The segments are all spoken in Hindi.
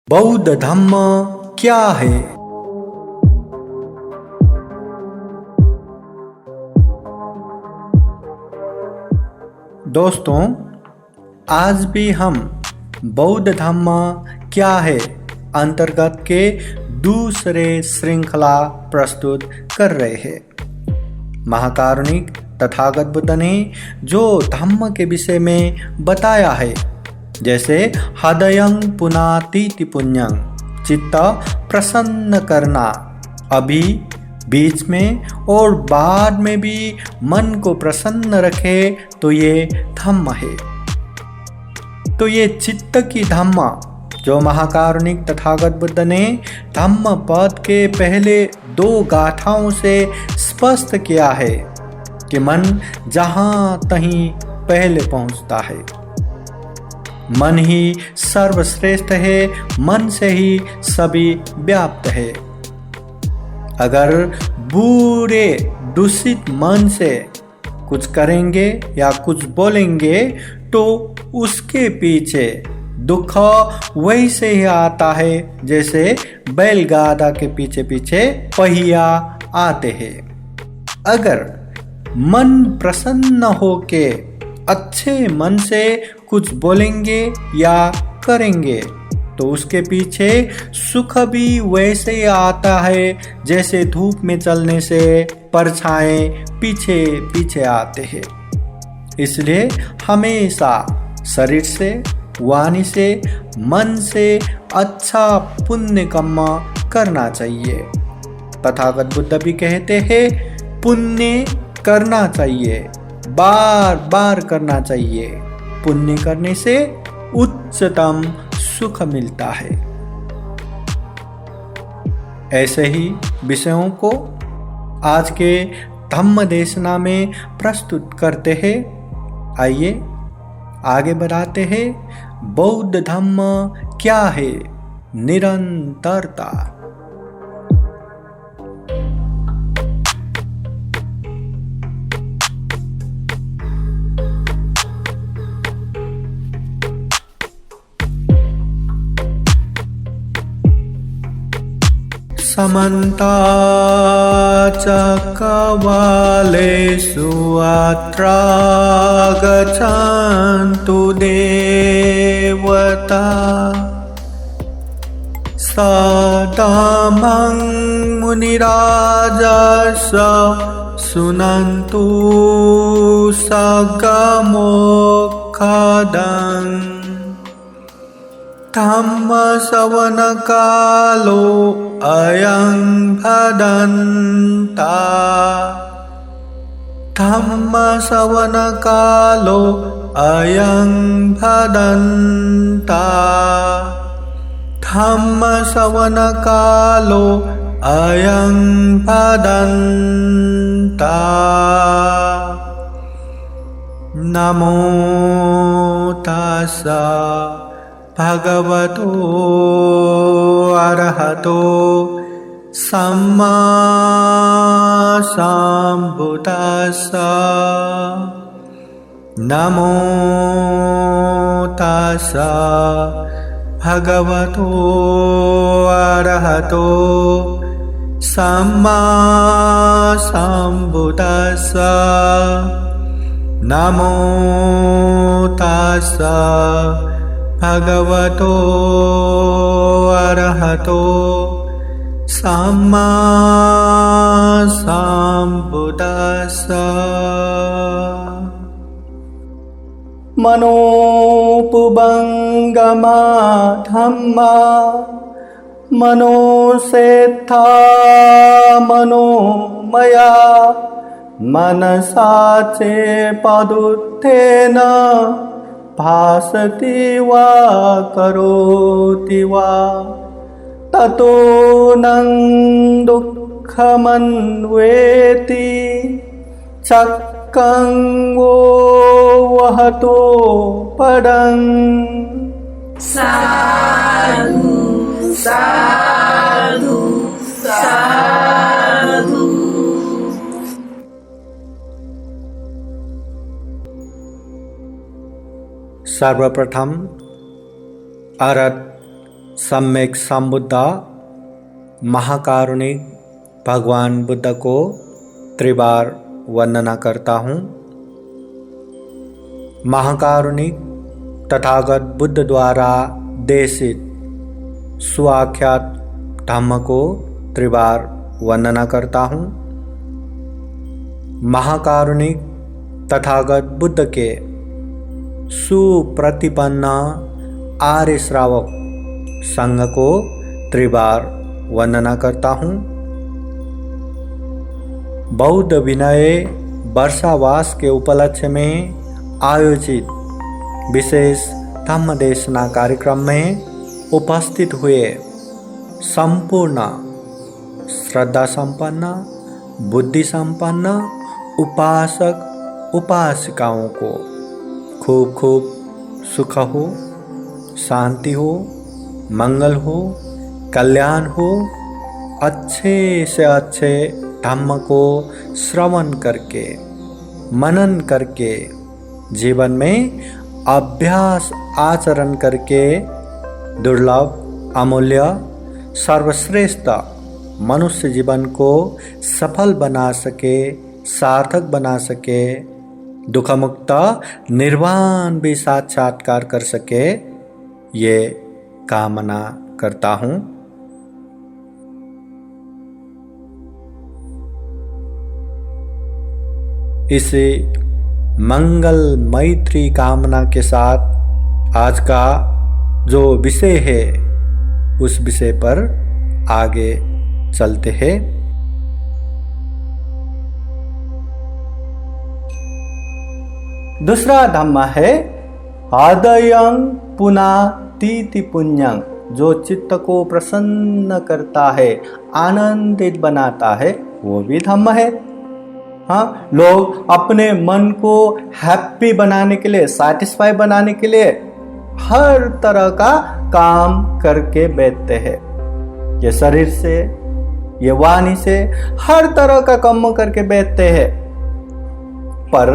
बौद्ध धम्म क्या है? दोस्तों, आज भी हम बौद्ध धम्म क्या है अंतर्गत के दूसरे श्रृंखला प्रस्तुत कर रहे हैं। महाकारुणिक तथागत बुद्ध ने जो धम्म के विषय में बताया है, जैसे हृदयं पुनातीति पुण्यं, चित्त प्रसन्न करना, अभी, बीच में और बाद में भी मन को प्रसन्न रखे, तो ये धम्म है। तो ये चित्त की धम्म जो महाकारुणिक तथागत बुद्ध ने धम्म पद के पहले दो गाथाओं से स्पष्ट किया है कि मन जहाँ तहीं पहले पहुँचता है। मन ही सर्वश्रेष्ठ है, मन से ही सभी व्याप्त है। अगर बुरे दूषित मन से कुछ करेंगे या कुछ बोलेंगे तो उसके पीछे दुख वैसे ही आता है जैसे बैलगाड़ा के पीछे पीछे पहिया आते हैं। अगर मन प्रसन्न होके अच्छे मन से कुछ बोलेंगे या करेंगे तो उसके पीछे सुख भी वैसे ही आता है जैसे धूप में चलने से परछाएं पीछे पीछे आते हैं। इसलिए हमेशा शरीर से, वाणी से, मन से अच्छा पुण्य कर्म करना चाहिए। तथागत बुद्ध भी कहते हैं, पुण्य करना चाहिए, बार बार करना चाहिए। पुण्य करने से उच्चतम सुख मिलता है। ऐसे ही विषयों को आज के धम्म देशना में प्रस्तुत करते हैं। आइए आगे बढ़ाते हैं। बौद्ध धम्म क्या है? निरंतरता। समन्ता चक्रवालेषु अत्र गच्छन्तु देवता सदामं मुनिराजस्य शृण्वन्तु सगमोक्षदम् धम्म श्रवण कालो अयं भदन्ता धम्म श्रवण कालो अयं भदन्ता धम्म श्रवण कालो अयं भदन्ता। नमो तस्सा भगवतो अरहतो सम्मा सम्बुद्धास्सा। नमो तस्सा भगवतो अरहतो सम्मा सम्बुद्धास्सा। नमो तस्सा भगवतो अरहतो सम्मा सम्बुद्धास्सा। मनोपुबंगमा धम्मा मनोसेत्था मनोमया मनसा चे पदुत्थेन भासति वा करोति वा ततो नं दुःखमन्वेति चक्रं वो वहतो पदं। साधु साधु साधु। सर्वप्रथम अर्थ सम्यक संबुद्ध महाकारुणिक भगवान बुद्ध को त्रिबार वंदना करता हूँ। महाकारुणिक तथागत बुद्ध द्वारा देशित स्वाख्यात धम्म को त्रिबार वंदना करता हूँ। महाकारुणिक तथागत बुद्ध के सुप्रतिपन्न आर्य श्रावक संघ को त्रिबार वंदना करता हूँ। बौद्ध विनय वर्षावास के उपलक्ष्य में आयोजित विशेष धम्म देशना कार्यक्रम में उपस्थित हुए संपूर्ण श्रद्धा संपन्न बुद्धि संपन्न उपासक उपासिकाओं को खूब खूब सुख हो, शांति हो, मंगल हो, कल्याण हो, अच्छे से अच्छे धम्म को श्रवण करके मनन करके जीवन में अभ्यास आचरण करके दुर्लभ अमूल्य सर्वश्रेष्ठ मनुष्य जीवन को सफल बना सके, सार्थक बना सके, दुखमुक्त निर्वाण भी साक्षात्कार कर सके, ये कामना करता हूँ। इसे मंगल मैत्री कामना के साथ आज का जो विषय है उस विषय पर आगे चलते हैं। दूसरा धम्म है आदयं पुनातीति पुण्यं, जो चित्त को प्रसन्न करता है, आनंदित बनाता है, वो भी धम्म है। हाँ, लोग अपने मन को हैप्पी बनाने के लिए, सैटिस्फाई बनाने के लिए हर तरह का काम करके बैठते हैं। ये शरीर से, ये वाणी से हर तरह का काम करके बैठते हैं। पर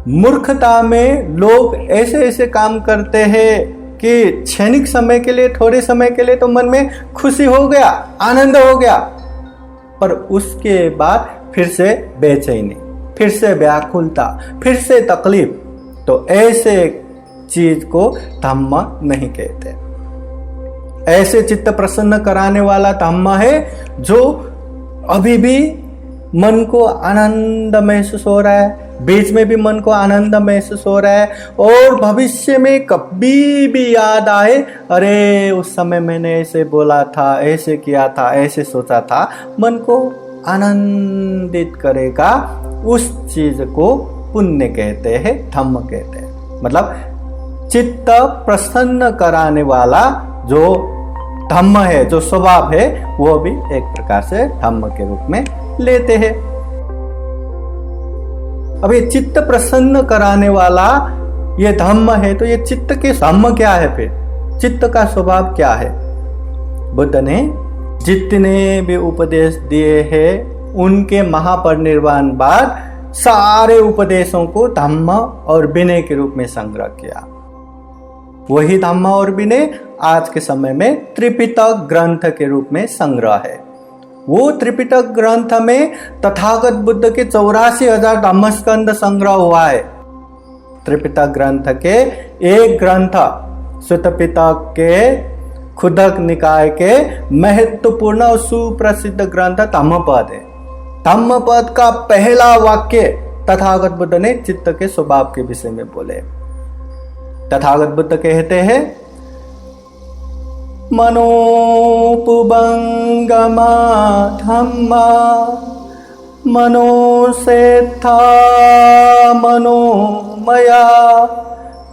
मूर्खता में लोग ऐसे ऐसे काम करते हैं कि क्षणिक समय के लिए, थोड़े समय के लिए तो मन में खुशी हो गया, आनंद हो गया, पर उसके बाद फिर से बेचैनी, फिर से व्याकुलता, फिर से तकलीफ। तो ऐसे चीज को धम्म नहीं कहते। ऐसे चित्त प्रसन्न कराने वाला धम्म है जो अभी भी मन को आनंद महसूस हो रहा है, बीच में भी मन को आनंद महसूस हो रहा है, और भविष्य में कभी भी याद आए, अरे उस समय मैंने ऐसे बोला था, ऐसे किया था, ऐसे सोचा था, मन को आनंदित करेगा, उस चीज को पुण्य कहते हैं, धम्म कहते हैं। मतलब चित्त प्रसन्न कराने वाला जो धम्म है, जो स्वभाव है, वो भी एक प्रकार से धम्म के रूप में लेते हैं। अब ये चित्त प्रसन्न कराने वाला ये धम्म है, तो ये चित्त के धम्म क्या है? फिर चित्त का स्वभाव क्या है? बुद्ध ने जितने भी उपदेश दिए हैं उनके महापरिनिर्वाण बाद सारे उपदेशों को धम्म और विनय के रूप में संग्रह किया। वही धम्म और विनय आज के समय में त्रिपिटक ग्रंथ के रूप में संग्रह है। वो त्रिपिटक ग्रंथ में तथागत बुद्ध के 84,000 धम्मस्कंद संग्रह हुआ है। त्रिपिटक ग्रंथ के एक ग्रंथ सुत्त पिटक के खुदक निकाय के महत्वपूर्ण और सुप्रसिद्ध ग्रंथ धम्मपद है। धम्मपद का पहला वाक्य तथागत बुद्ध ने चित्त के स्वभाव के विषय में बोले। तथागत बुद्ध कहते हैं, मनोपुबंगमा धम्मा मनोसेत्था मनोमया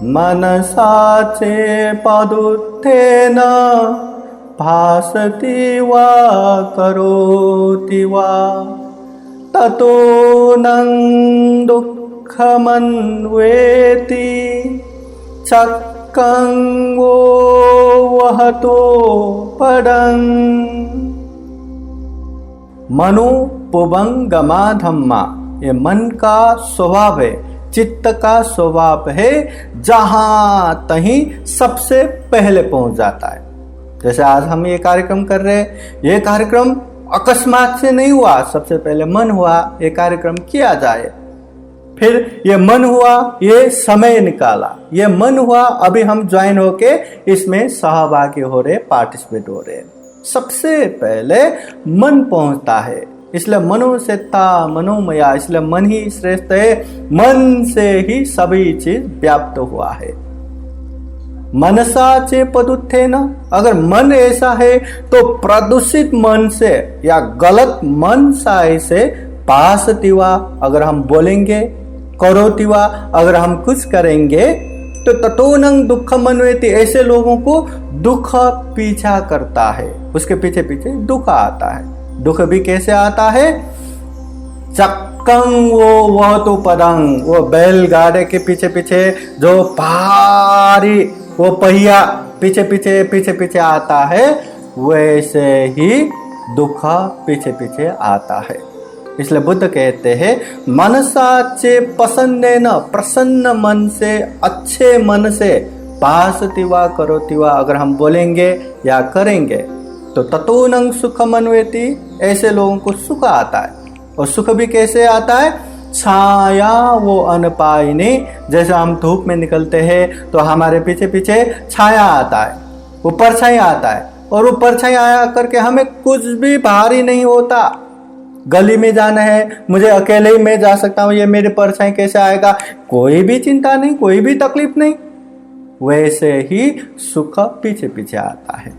मनसा चेपदुत्थेन भासति वा करोति वा ततो नं दुःखमन्वेति चक्कं वो वहतो पदं। मनोपुबंगमा धम्मा, ये मन का स्वभाव है, चित्त का स्वभाव है, जहां तहीं सबसे पहले पहुंच जाता है। जैसे आज हम ये कार्यक्रम कर रहे हैं, ये कार्यक्रम अकस्मात से नहीं हुआ, सबसे पहले मन हुआ ये कार्यक्रम किया जाए, फिर ये मन हुआ, ये समय निकाला, ये मन हुआ, अभी हम ज्वाइन होके इसमें सहभागी हो रहे, पार्टिसिपेट हो रहे। सबसे पहले मन पहुंचता है, इसलिए मनोसेता मनोमया, इसलिए मन ही श्रेष्ठ है, मन से ही सभी चीज व्याप्त हुआ है। मनसा चे पदुत्थे न, अगर मन ऐसा है तो प्रदूषित मन से या गलत मन से पासतिवा, अगर हम बोलेंगे, करोतिवा, अगर हम कुछ करेंगे तो ततोनंग दुख मनवेति, ऐसे लोगों को दुख पीछा करता है, उसके पीछे पीछे दुख आता है। दुख भी कैसे आता है? चक्कंग वह तो पदंग, वो बैलगाड़े के पीछे पीछे जो भारी वो पहिया पीछे पीछे आता है, वैसे ही दुख पीछे पीछे आता है। इसलिए बुद्ध कहते हैं मनसा चे पसंदे न, प्रसन्न मन से, अच्छे मन से, पासतिवा करोतिवा, अगर हम बोलेंगे या करेंगे तो ततोनंग सुख मनवेति, ऐसे लोगों को सुख आता है। और सुख भी कैसे आता है? छाया वो अनपायिनी, जैसे हम धूप में निकलते हैं तो हमारे पीछे पीछे छाया आता है, वो परछाई आता है, और वो परछाई आया करके हमें कुछ भी भारी नहीं होता। गली में जाना है, मुझे अकेले ही मैं जा सकता हूँ, ये मेरे परछाई कैसे आएगा, कोई भी चिंता नहीं, कोई भी तकलीफ नहीं। वैसे ही सुख पीछे पीछे आता है।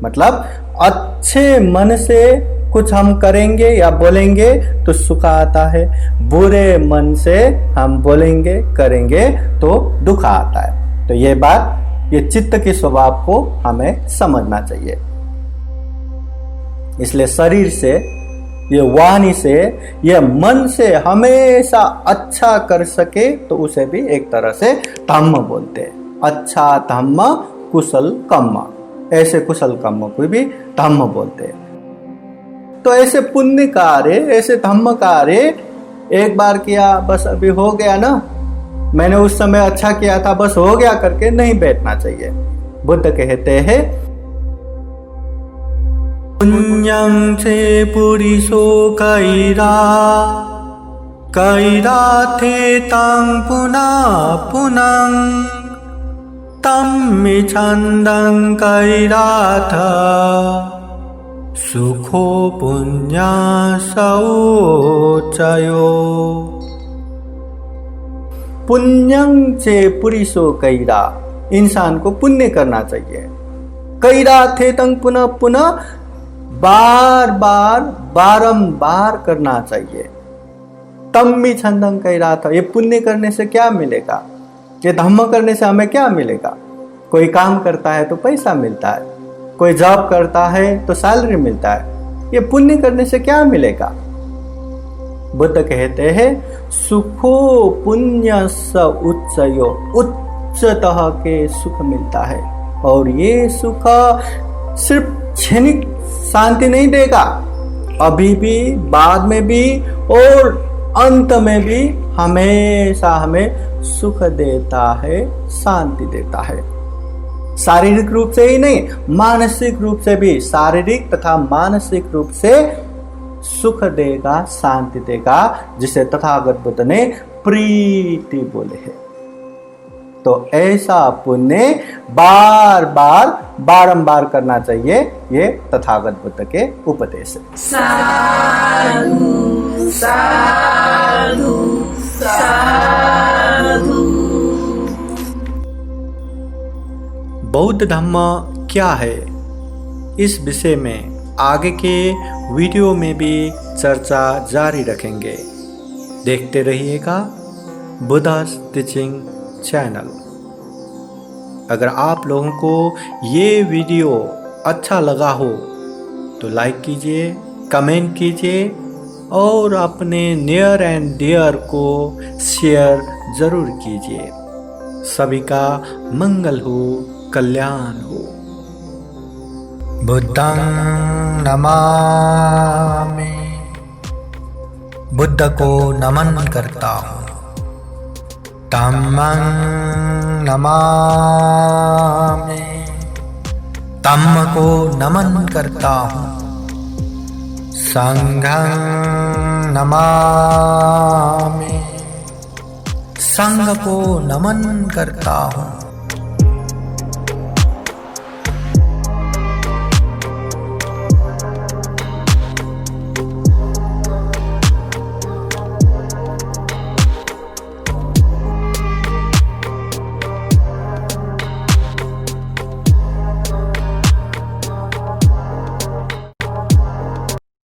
मतलब अच्छे मन से कुछ हम करेंगे या बोलेंगे तो सुख आता है, बुरे मन से हम बोलेंगे करेंगे तो दुख आता है। तो ये बात, ये चित्त के स्वभाव को हमें समझना चाहिए। इसलिए शरीर से, ये वाणी से, ये मन से हमेशा अच्छा कर सके तो उसे भी एक तरह से धम्म बोलते हैं। अच्छा धम्म कुशल कर्म, ऐसे कुशल कर्म को भी धम्म बोलते हैं। तो ऐसे पुण्य कार्य, ऐसे धम्म कार्य एक बार किया बस अभी हो गया ना, मैंने उस समय अच्छा किया था बस हो गया करके नहीं बैठना चाहिए। बुद्ध कहते हैं पुण्यं चे पुरिसो कैरा, कैरा थे तंग पुनः पुनः, तम्मि छन्दं कैराथ, सुखो पुण्या सौचयो। पुण्यं चे पुरिसो कैरा, इंसान को पुण्य करना चाहिए। कैरा थे तंग पुनः पुनः, बार बार बारंबार करना चाहिए। तम्मि छंदं कैरा था, ये पुण्य करने से क्या मिलेगा, ये धम्म करने से हमें क्या मिलेगा? कोई काम करता है तो पैसा मिलता है, कोई जॉब करता है तो सैलरी मिलता है, ये पुण्य करने से क्या मिलेगा? बुद्ध कहते हैं सुखो पुण्य स उच्चयो, उच्चतः के सुख मिलता है, और ये सुख सिर्फ क्षणिक शांति नहीं देगा, अभी भी, बाद में भी और अंत में भी हमेशा हमें सुख देता है, शांति देता है। शारीरिक रूप से ही नहीं, मानसिक रूप से भी, शारीरिक तथा मानसिक रूप से सुख देगा, शांति देगा, जिसे तथागत बुद्ध ने प्रीति बोले हैं। तो ऐसा पुण्य बार बार बारंबार करना चाहिए, ये तथागत बुद्ध के उपदेश है। साधु साधु साधु। बौद्ध धम्म क्या है, इस विषय में आगे के वीडियो में भी चर्चा जारी रखेंगे। देखते रहिएगा बुद्धा's टीचिंग चैनल। अगर आप लोगों को ये वीडियो अच्छा लगा हो तो लाइक कीजिए, कमेंट कीजिए और अपने नियर एंड डियर को शेयर जरूर कीजिए। सभी का मंगल हो, कल्याण हो। बुद्धं नमामि, बुद्ध को नमन करता हूँ। धम्मं नमामि, धम्म को नमन करता हूँ, संघं नमामि, संघ को नमन करता हूँ।